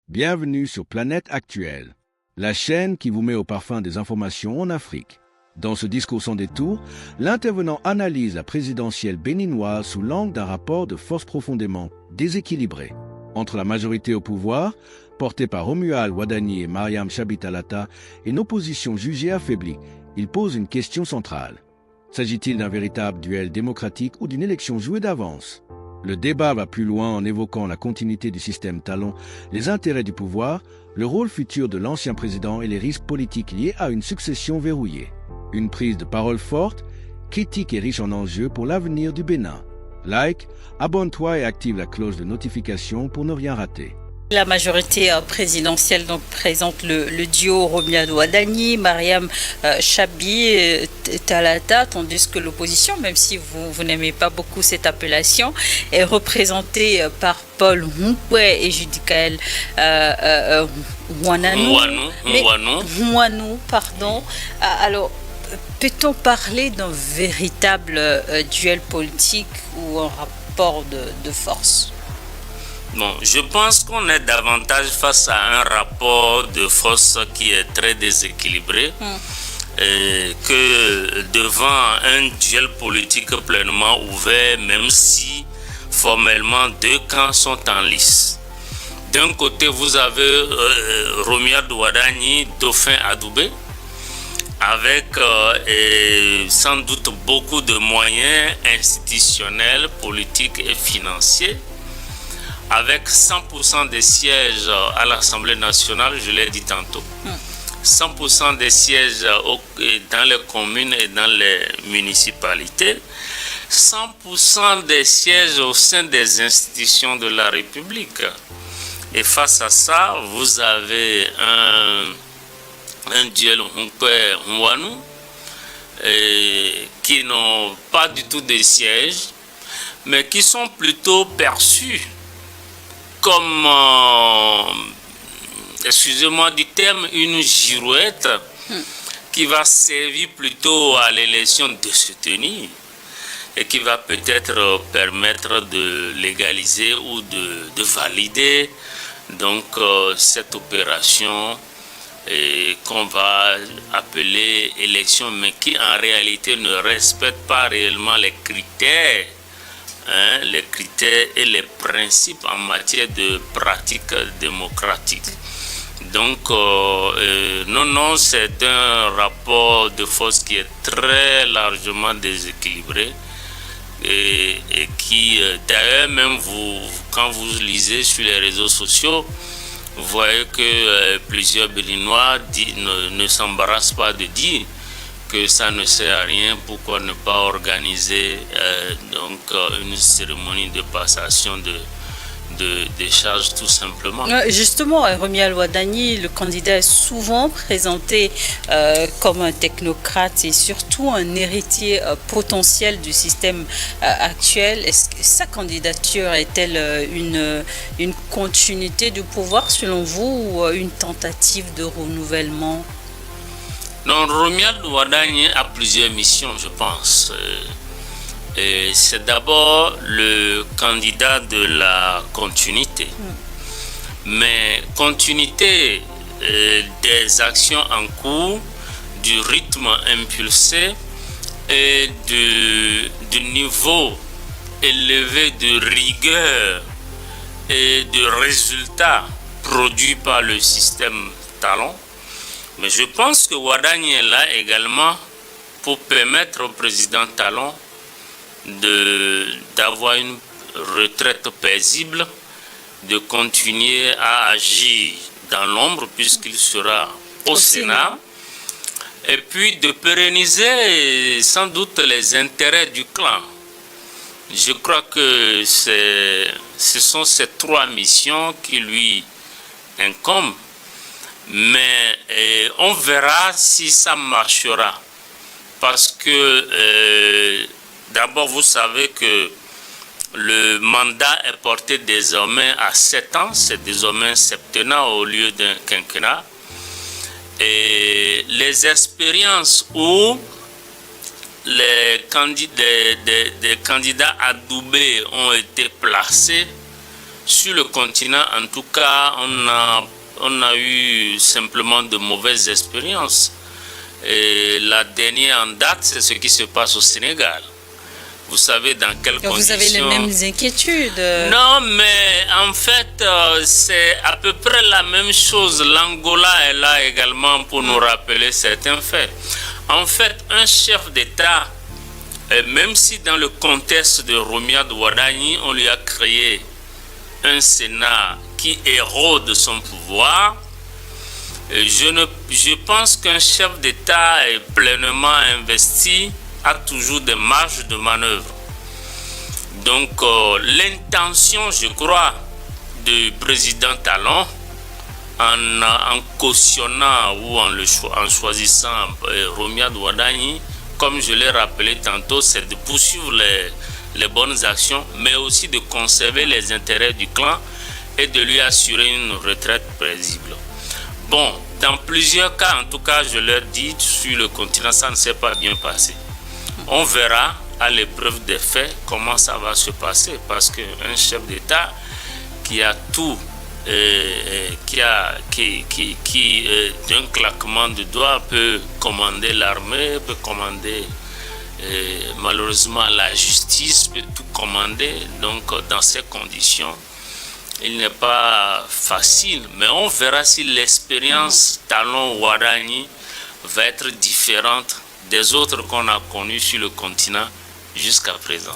Bienvenue sur Planète Actuelle, la chaîne qui vous met au parfum des informations en Afrique. Dans ce discours sans détour, l'intervenant analyse la présidentielle béninoise sous l'angle d'un rapport de force profondément déséquilibré. Entre la majorité au pouvoir, portée par Romuald Wadani et Mariam Chabi-Talata, et une opposition jugée affaiblie, il pose une question centrale. S'agit-il d'un véritable duel démocratique ou d'une élection jouée d'avance ? Le débat va plus loin en évoquant la continuité du système Talon, les intérêts du pouvoir, le rôle futur de l'ancien président et les risques politiques liés à une succession verrouillée. Une prise de parole forte, critique et riche en enjeux pour l'avenir du Bénin. Like, abonne-toi et active la cloche de notification pour ne rien rater. La majorité présidentielle donc présente le duo Romuald Wadani, Mariam Chabi Talata, tandis que l'opposition, même si vous n'aimez pas beaucoup cette appellation, est représentée par Paul Hunkwe et Judicaël Mouanou, pardon. Alors, peut-on parler d'un véritable duel politique ou un rapport de force ? Bon, je pense qu'on est davantage face à un rapport de force qui est très déséquilibré que devant un duel politique pleinement ouvert, même si formellement deux camps sont en lice. D'un côté, vous avez Romuald Wadani, dauphin adoubé, avec sans doute beaucoup de moyens institutionnels, politiques et financiers, avec 100% des sièges à l'Assemblée nationale, je l'ai dit tantôt. 100% des sièges dans les communes et dans les municipalités. 100% des sièges au sein des institutions de la République. Et face à ça, vous avez un duel Hunkwe-Mouanou qui n'ont pas du tout de sièges, mais qui sont plutôt perçus comme, excusez-moi du terme, une girouette qui va servir plutôt à l'élection de se tenir et qui va peut-être permettre de légaliser ou de valider donc cette opération qu'on va appeler élection, mais qui en réalité ne respecte pas réellement les critères et les principes en matière de pratique démocratique. Donc, non, c'est un rapport de force qui est très largement déséquilibré et qui, d'ailleurs, même quand vous lisez sur les réseaux sociaux, vous voyez que plusieurs Béninois ne s'embarrassent pas de dire que ça ne sert à rien, pourquoi ne pas organiser une cérémonie de passation de charges tout simplement. Justement, Romuald Wadani, le candidat est souvent présenté comme un technocrate et surtout un héritier potentiel du système actuel. Est-ce que sa candidature est-elle une continuité du pouvoir selon vous ou une tentative de renouvellement ? Non, Romuald Wadani a plusieurs missions, je pense. C'est d'abord le candidat de la continuité. Mais continuité des actions en cours, du rythme impulsé et du niveau élevé de rigueur et de résultats produits par le système Talon. Mais je pense que Wadani est là également pour permettre au président Talon d'avoir une retraite paisible, de continuer à agir dans l'ombre puisqu'il sera au Sénat, et puis de pérenniser sans doute les intérêts du clan. Je crois que ce sont ces trois missions qui lui incombent. Mais on verra si ça marchera. Parce que d'abord, vous savez que le mandat est porté désormais à 7 ans. C'est désormais un septennat au lieu d'un quinquennat. Et les expériences où des candidats adoubés ont été placés Sur le continent, en tout cas, on a eu simplement de mauvaises expériences. Et la dernière en date, c'est ce qui se passe au Sénégal. Vous savez dans quelles conditions... Vous avez les mêmes inquiétudes. Non, mais en fait, c'est à peu près la même chose. L'Angola est là également pour nous rappeler certains faits. En fait, un chef d'État, même si dans le contexte de Romiad Wadani, on lui a créé un Sénat qui érode son pouvoir, je pense qu'un chef d'État est pleinement investi, a toujours des marges de manœuvre. Donc l'intention, je crois, du président Talon, en cautionnant ou en choisissant Romiad Wadani, comme je l'ai rappelé tantôt, c'est de poursuivre les bonnes actions, mais aussi de conserver les intérêts du clan et de lui assurer une retraite paisible. Bon, dans plusieurs cas, en tout cas, je leur dis, sur le continent, ça ne s'est pas bien passé. On verra à l'épreuve des faits comment ça va se passer, parce qu'un chef d'État qui a tout, qui d'un claquement de doigts peut commander l'armée, peut commander malheureusement la justice, peut tout commander. Donc dans ces conditions, il n'est pas facile, mais on verra si l'expérience Talon Wadani va être différente des autres qu'on a connus sur le continent jusqu'à présent.